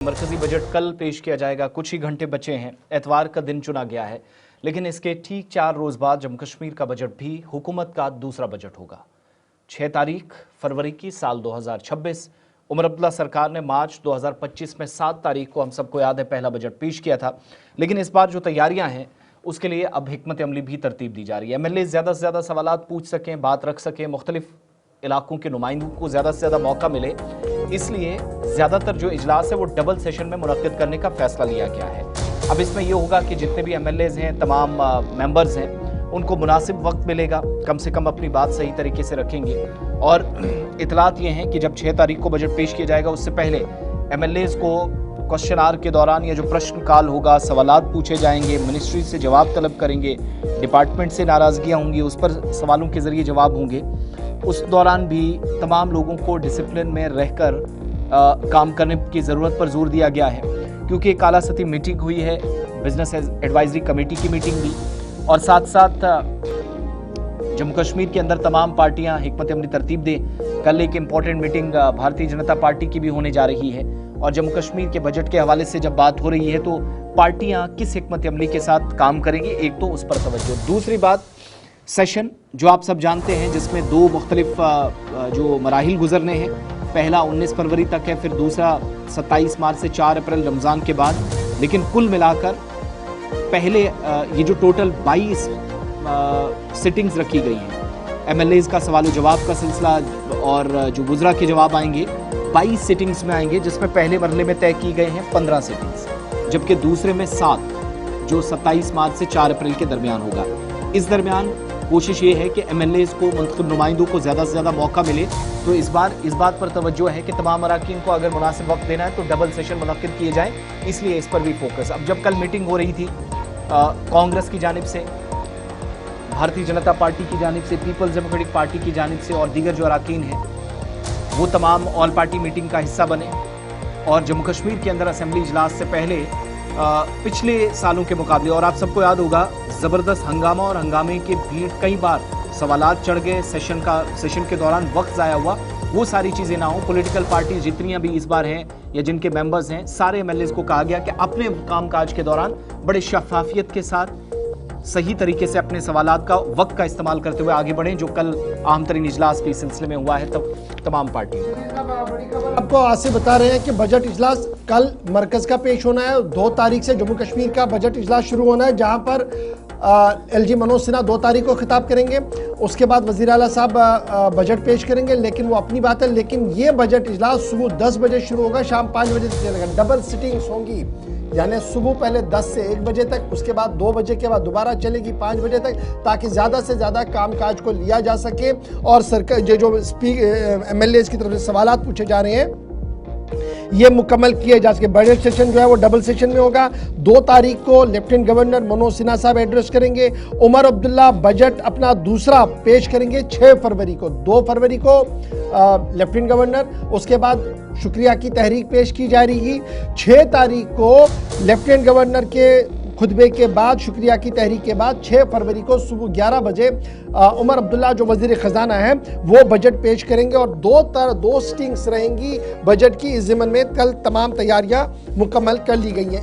मरकजी बजट कल पेश किया जाएगा। कुछ ही घंटे बचे हैं, एतवार का दिन चुना गया है, लेकिन इसके ठीक 4 रोज बाद जम्मू कश्मीर का बजट भी हुकूमत का दूसरा बजट होगा। 6 तारीख फरवरी की साल 2026 उमर अब्दुल्ला सरकार ने मार्च 2025 में 7 तारीख को, हम सबको याद है, पहला बजट पेश किया था। लेकिन इस बार जो तैयारियां हैं उसके लिए अब हिकमत अमली भी तरतीब दी जा रही है। MLA ज़्यादा से ज़्यादा सवालात पूछ सकें, बात रख सकें, मुख्तलिफ इलाकों के नुमाइंदों को ज़्यादा से ज़्यादा मौका मिले, इसलिए ज़्यादातर जो इजलास है वो डबल सेशन में मुनक्किद करने का फैसला लिया गया है। अब इसमें यह होगा कि जितने भी MLAs हैं, तमाम मेंबर्स हैं, उनको मुनासिब वक्त मिलेगा, कम से कम अपनी बात सही तरीके से रखेंगे। और इतलात ये हैं कि जब 6 तारीख को बजट पेश किया जाएगा उससे पहले MLAs को क्वेश्चन आवर के दौरान या जो प्रश्न काल होगा, सवालात पूछे जाएंगे, मिनिस्ट्री से जवाब तलब करेंगे, डिपार्टमेंट से नाराज़गियाँ होंगी, उस पर सवालों के ज़रिए जवाब होंगे। उस दौरान भी तमाम लोगों को डिसिप्लिन में रहकर काम करने की ज़रूरत पर जोर दिया गया है, क्योंकि एक आला सतही मीटिंग हुई है, बिजनेस एडवाइजरी कमेटी की मीटिंग भी, और साथ साथ जम्मू कश्मीर के अंदर तमाम पार्टियां हिकमत अमली तरतीब दें। कल एक important meeting Bharatiya Janata party की भी होने जा रही है, और जम्मू कश्मीर के बजट के हवाले से जब बात हो रही है तो पार्टियां किस हिकमत अमली के साथ काम करेंगी, एक तो उस पर तवज्जो। दूसरी बात, सेशन जो आप सब जानते हैं, जिसमें 2 मुख्तलिफ जो मराहिल गुजरने हैं। पहला 19 फरवरी तक है, फिर दूसरा 27 मार्च से 4 अप्रैल रमज़ान के बाद। लेकिन कुल मिलाकर पहले ये जो टोटल 22 सिटिंग्स रखी गई हैं, MLAs का सवाल जवाब का सिलसिला और जो गुजरा के जवाब आएंगे 22 सिटिंग्स में आएंगे, जिसमें पहले मरले में तय की गए हैं 15 सिटिंग्स, जबकि दूसरे में 7, जो 27 मार्च से 4 अप्रैल के दरमियान होगा। इस दरमियान कोशिश ये है कि MLAs को, मुंतखब नुमाइंदों को ज़्यादा से ज़्यादा मौका मिले। तो इस बार इस बात पर तवज्जो है कि तमाम अराकीन को अगर मुनासिब वक्त देना है तो डबल सेशन मुनक्किद किए जाएँ, इसलिए इस पर भी फोकस। अब जब कल मीटिंग हो रही थी कांग्रेस की जानिब से, भारतीय जनता पार्टी की जानिब से, पीपल्स डेमोक्रेटिक पार्टी की जानिब से और दीगर जो अराकीन हैं वो तमाम ऑल पार्टी मीटिंग का हिस्सा बने। और जम्मू कश्मीर के अंदर असेंबली इजलास से पहले पिछले सालों के मुकाबले, और आप सबको याद होगा, ज़बरदस्त हंगामा और हंगामे की भीड़, कई बार सवालात चढ़ गए, सेशन के दौरान वक्त ज़ाया हुआ। वो सारी चीज़ें ना हो। पॉलिटिकल पार्टी जितनियां भी इस बार हैं या जिनके मेंबर्स हैं, सारे MLAs को कहा गया कि अपने कामकाज के दौरान बड़े शफाफियत के साथ सही तरीके से अपने सवालात का वक्त का इस्तेमाल करते हुए आगे बढ़ें, जो कल आम तरीन इजलास भी इस सिलसिले में हुआ है तमाम पार्टियों का। आपको आज से बता रहे हैं कि बजट इजलास कल मरकज का पेश होना है। 2 तारीख से जम्मू कश्मीर का बजट इजलास शुरू होना है, जहां पर LG मनोज सिन्हा 2 तारीख को खिताब करेंगे। उसके बाद वज़ीर आला साहब बजट पेश करेंगे, लेकिन वो अपनी बात है। लेकिन ये बजट इजलास सुबह 10 बजे शुरू होगा, शाम 5 बजे तक चलेगा। डबल सिटिंग्स होंगी, यानी सुबह पहले 10 से 1 बजे तक, उसके बाद 2 बजे के बाद दोबारा चलेगी 5 बजे तक, ताकि ज़्यादा से ज़्यादा कामकाज को लिया जा सके। और सरकार जो MLAs की तरफ से सवालात पूछे जा रहे हैं ये मुकम्मल किए जा सके। बजट सेशन जो है वो डबल सेशन में होगा। 2 तारीख को लेफ्टिनेंट गवर्नर मनोज सिन्हा साहब एड्रेस करेंगे। उमर अब्दुल्ला बजट अपना दूसरा पेश करेंगे 6 फरवरी को। 2 फरवरी को लेफ्टिनेंट गवर्नर, उसके बाद शुक्रिया की तहरीक पेश की जा रही। 6 तारीख को लेफ्टिनेंट गवर्नर के खुतबे के बाद, शुक्रिया की तहरीक के बाद 6 फरवरी को सुबह 11 बजे उमर अब्दुल्ला जो वज़ीर ख़जाना है वो बजट पेश करेंगे। और 2 सिटिंग्स रहेंगी बजट की। इस ज़िम्न में कल तमाम तैयारियां मुकम्मल कर ली गई हैं।